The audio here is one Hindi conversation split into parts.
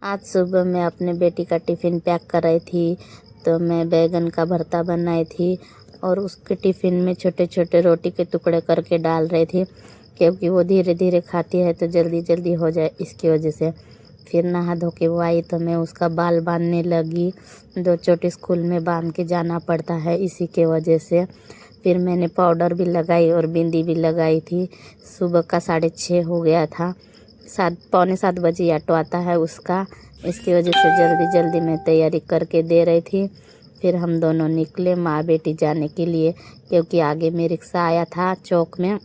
आज सुबह मैं अपने बेटी का टिफ़िन पैक कर रही थी, तो मैं बैंगन का भरता बनाई थी और उसके टिफ़िन में छोटे छोटे रोटी के टुकड़े करके डाल रही थी, क्योंकि वो धीरे धीरे खाती है तो जल्दी जल्दी हो जाए इसकी वजह से। फिर नहा धो के वो आई तो मैं उसका बाल बांधने लगी। 2 चोटी स्कूल में बांध के जाना पड़ता है इसी के वजह से। फिर मैंने पाउडर भी लगाई और बिंदी भी लगाई थी। सुबह का 6:30 हो गया था। 7 पौने 7 बजे ऑटो आता है उसका, इसकी वजह से जल्दी जल्दी मैं तैयारी करके दे रही थी। फिर हम दोनों निकले माँ बेटी जाने के लिए, क्योंकि आगे में रिक्शा आया था चौक में।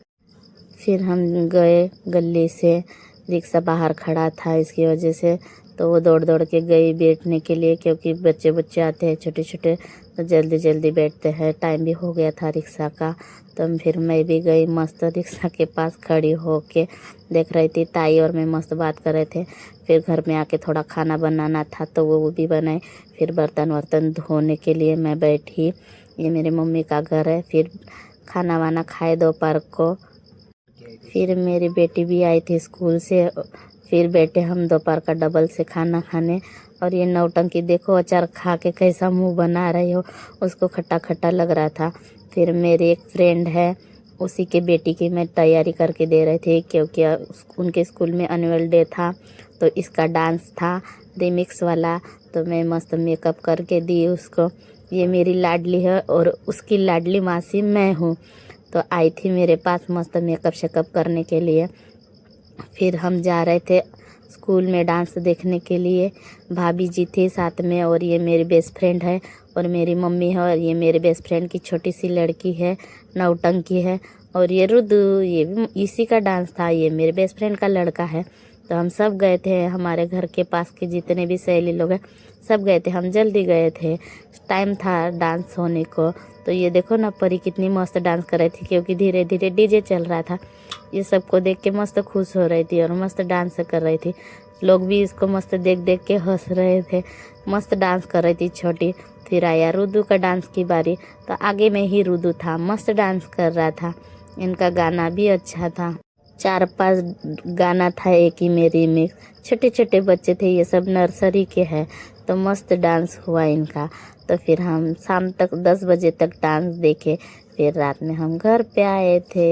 फिर हम गए गली से, रिक्शा बाहर खड़ा था इसकी वजह से, तो वो दौड़ दौड़ के गई बैठने के लिए, क्योंकि बच्चे बच्चे आते हैं छोटे छोटे तो जल्दी जल्दी बैठते हैं। टाइम भी हो गया था रिक्शा का, तो फिर मैं भी गई मस्त रिक्शा के पास खड़ी हो के देख रही थी। ताई और मैं मस्त बात कर रहे थे। फिर घर में आके थोड़ा खाना बनाना था तो वो भी बनाए। फिर बर्तन वर्तन धोने के लिए मैं बैठी। ये मेरी मम्मी का घर है। फिर खाना वाना खाए दोपहर को। फिर मेरी बेटी भी आई थी स्कूल से। फिर बैठे हम दोपहर का डबल से खाना खाने। और ये नौटंकी देखो, अचार खा के कैसा मुंह बना रही हो, उसको खट्टा खट्टा लग रहा था। फिर मेरी एक फ्रेंड है, उसी के बेटी की मैं तैयारी करके दे रही थी, क्योंकि उनके स्कूल में एनुअल डे था तो इसका डांस था रिमिक्स वाला। तो मैं मस्त मेकअप करके दी उसको। ये मेरी लाडली है और उसकी लाडली मासी मैं हूँ, तो आई थी मेरे पास मस्त मेकअप शेकअप करने के लिए। फिर हम जा रहे थे स्कूल में डांस देखने के लिए। भाभी जी थी साथ में, और ये मेरी बेस्ट फ्रेंड है और मेरी मम्मी है, और ये मेरे बेस्ट फ्रेंड की छोटी सी लड़की है, नौटंकी है। और ये रुदू, ये भी इसी का डांस था, ये मेरे बेस्ट फ्रेंड का लड़का है। तो हम सब गए थे, हमारे घर के पास के जितने भी सहेली लोग हैं सब गए थे। हम जल्दी गए थे, टाइम था डांस होने को। तो ये देखो ना, परी कितनी मस्त डांस कर रही थी, क्योंकि धीरे धीरे डीजे चल रहा था। ये सबको देख के मस्त खुश हो रही थी और मस्त डांस कर रही थी। लोग भी इसको मस्त देख देख के हंस रहे थे। मस्त डांस कर रही थी छोटी। फिर आया रुदू का डांस की बारी, तो आगे में ही रुदू था, मस्त डांस कर रहा था। इनका गाना भी अच्छा था। 4-5 गाना था एक ही में रिमिक्स। छोटे छोटे बच्चे थे, ये सब नर्सरी के हैं, तो मस्त डांस हुआ इनका। तो फिर हम शाम तक 10 बजे तक डांस देखे। फिर रात में हम घर पे आए थे।